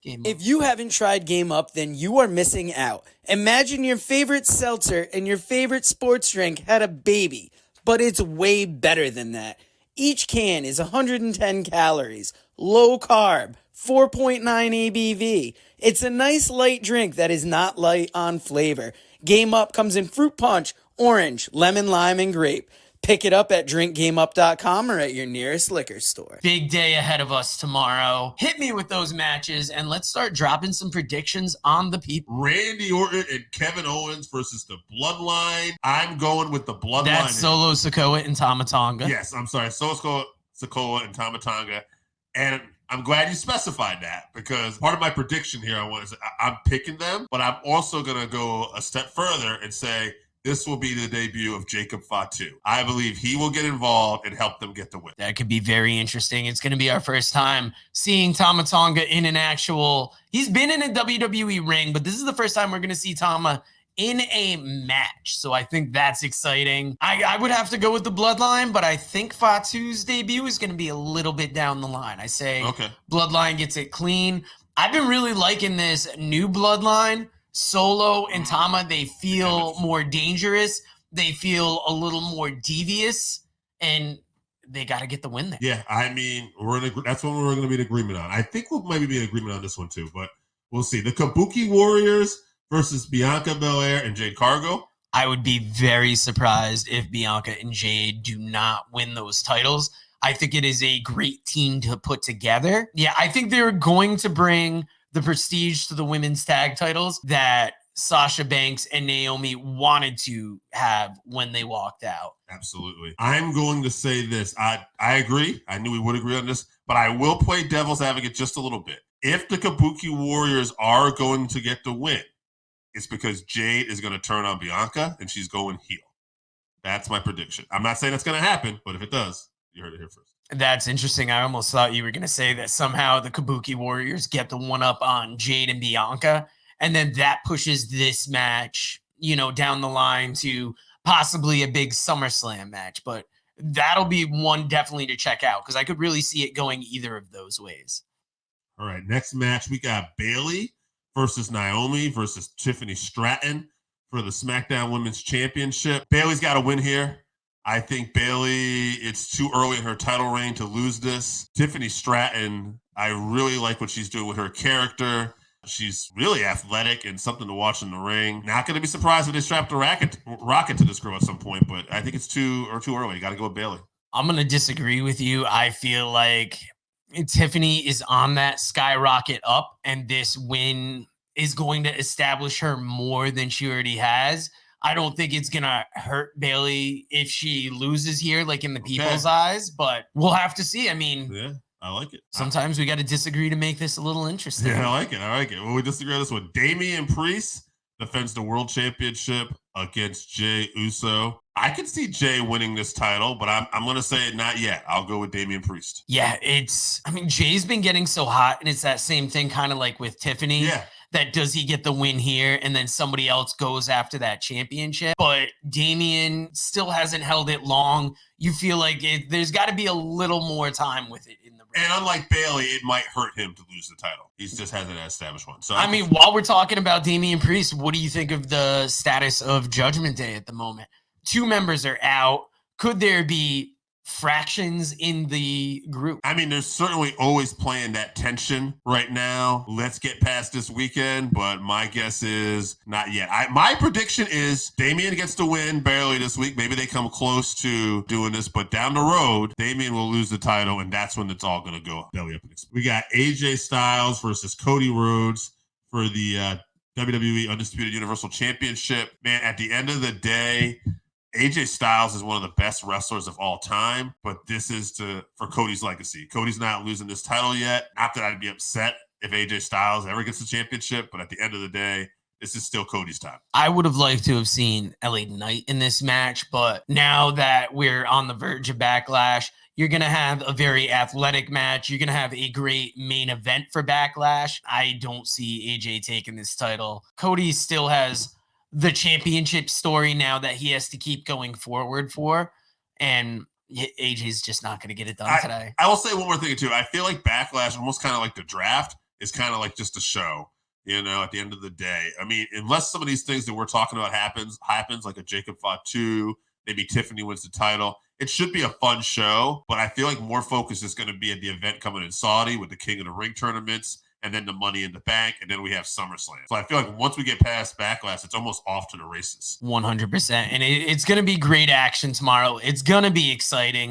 If you haven't tried Game Up, then you are missing out. Imagine your favorite seltzer and your favorite sports drink had a baby, but it's way better than that. Each can is 110 calories, low carb, 4.9 ABV. It's a nice light drink that is not light on flavor. Game Up comes in fruit punch, orange, lemon, lime, and grape. Pick it up at drinkgameup.com or at your nearest liquor store. Big day ahead of us tomorrow. Hit me with those matches, and let's start dropping some predictions on the people. Randy Orton and Kevin Owens versus the Bloodline. I'm going with the Bloodline. That's Solo Sikoa and Tama Tonga. Yes, I'm sorry. Solo Sikoa and Tama Tonga. And I'm glad you specified that, because part of my prediction here, I'm picking them, but I'm also going to go a step further and say this will be the debut of Jacob Fatu. I believe he will get involved and help them get the win. That could be very interesting. It's going to be our first time seeing Tama Tonga in an actual... He's been in a WWE ring, but this is the first time we're going to see Tama in a match. So I think that's exciting. I would have to go with the Bloodline, but I think Fatu's debut is going to be a little bit down the line. I say Bloodline gets it clean. I've been really liking this new Bloodline. Solo and Tama, they feel more dangerous. They feel a little more devious, and they got to get the win there. Yeah, I mean, that's what we're going to be in agreement on. I think we'll maybe be in agreement on this one too, but we'll see. The Kabuki Warriors versus Bianca, Belair, and Jade Cargill. I would be very surprised if Bianca and Jade do not win those titles. I think it is a great team to put together. Yeah, I think they're going to bring the prestige to the women's tag titles that Sasha Banks and Naomi wanted to have when they walked out. Absolutely. I'm going to say this. I agree. I knew we would agree on this, but I will play devil's advocate just a little bit. If the Kabuki Warriors are going to get the win, it's because Jade is going to turn on Bianca and she's going heel. That's my prediction. I'm not saying it's going to happen, but if it does, you heard it here first. That's interesting. I almost thought you were going to say that somehow the Kabuki Warriors get the one up on Jade and Bianca, and then that pushes this match, down the line to possibly a big SummerSlam match. But that'll be one definitely to check out, because I could really see it going either of those ways. All right, next match, we got Bayley versus Naomi versus Tiffany Stratton for the SmackDown Women's Championship. Bayley's got to win here. I think Bayley, it's too early in her title reign to lose this. Tiffany Stratton, I really like what she's doing with her character. She's really athletic and something to watch in the ring. Not going to be surprised if they strap the rocket to this girl at some point, but I think it's too early. You got to go with Bayley. I'm going to disagree with you. I feel like Tiffany is on that skyrocket up, and this win is going to establish her more than she already has. I don't think it's going to hurt Bayley if she loses here, like in the people's eyes, but we'll have to see. I mean, yeah, I like it. Sometimes we got to disagree to make this a little interesting. Yeah, I like it. Well, we disagree on this one. Damian Priest defends the World Championship against Jey Uso. I could see Jey winning this title, but I'm going to say it not yet. I'll go with Damian Priest. Yeah, Jey's been getting so hot, and it's that same thing kind of like with Tiffany. Yeah. That does he get the win here, and then somebody else goes after that championship. But Damian still hasn't held it long. You feel like there's got to be a little more time with it in the ring. And unlike Bayley, it might hurt him to lose the title. He just hasn't established one. So while we're talking about Damian Priest, what do you think of the status of Judgment Day at the moment? 2 members are out. Could there be fractions in the group? I mean, there's certainly always playing that tension right now. Let's get past this weekend, but my guess is not yet. My prediction is Damian gets to win barely this week. Maybe they come close to doing this, but down the road, Damian will lose the title, and that's when it's all going to go belly up. We got AJ Styles versus Cody Rhodes for the WWE Undisputed Universal Championship. Man, at the end of the day, AJ Styles is one of the best wrestlers of all time, but this is for Cody's legacy. Cody's not losing this title yet. Not that I'd be upset if AJ Styles ever gets the championship, but at the end of the day, this is still Cody's time. I would have liked to have seen LA Knight in this match, but now that we're on the verge of Backlash, you're going to have a very athletic match. You're going to have a great main event for Backlash. I don't see AJ taking this title. Cody still has the championship story now that he has to keep going forward for, and AJ's just not going to get it done today. I will say one more thing too. I feel like Backlash, almost kind of like the draft, is kind of like just a show. At the end of the day, I mean, unless some of these things that we're talking about happens like a Jacob Fatu, maybe Tiffany wins the title, it should be a fun show. But I feel like more focus is going to be at the event coming in Saudi with the King of the Ring tournaments, and then the Money in the Bank, and then we have SummerSlam. So I feel like once we get past Backlash, it's almost off to the races. 100%. And it's going to be great action tomorrow. It's going to be exciting.